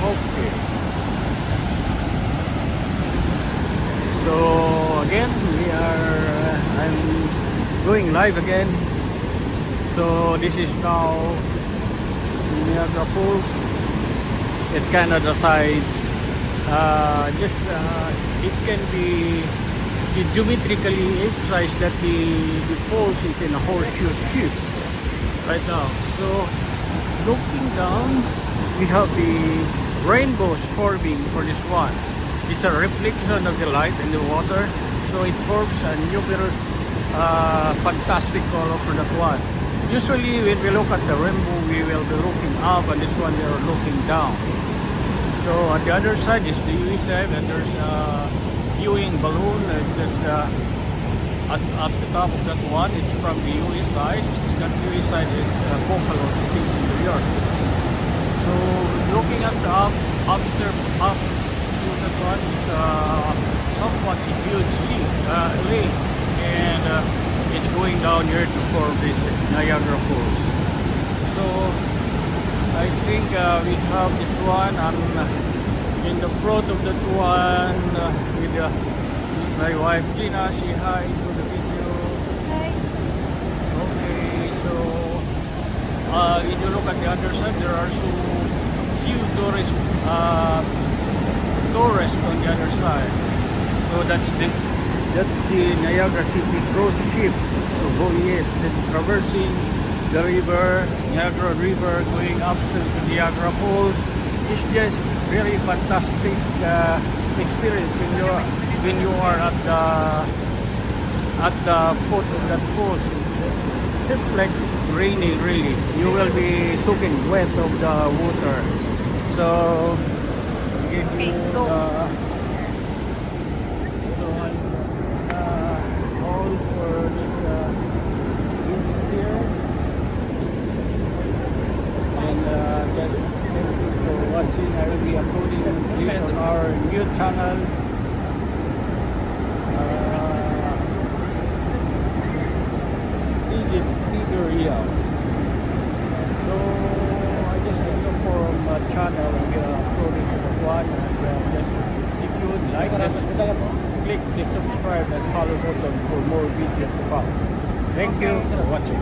Okay. So again, I'm going live again. So this is now Niagara Falls at Canada side. It can be geometrically emphasized that the falls is in a horseshoe shape right now. So looking down, we have the rainbows forming for this one. It's a reflection of the light in the water, so it forms a numerous fantastic color for that one. Usually when we look at the rainbow, we will be looking up, and this one we are looking down. So on the other side is the US side, and there's a viewing balloon just at the top of that one. It's from the US side. That US side is Buffalo, I think, in New York. So looking at the upstairs up to that one is somewhat a huge lake, and it's going down here to form this Niagara Falls. So I think we have this one in the front of that one with this my wife Gina. Say hi to the video. Hi. Okay, so if you look at the other side, there are so few tourists on the other side. So that's the Niagara City cruise ship. So it's traversing the river, Niagara River, going upstream to Niagara Falls. It's just very fantastic experience when you are at the foot of that falls. It seems like raining really. You will be soaking wet of the water. So give you all for this visit here. And just thank you for watching. I will be uploading this on our new channel. Real. So I just look for my channel and upload it to the one. And just if you would like, just click the subscribe and follow button for more videos to come. Thank you for watching.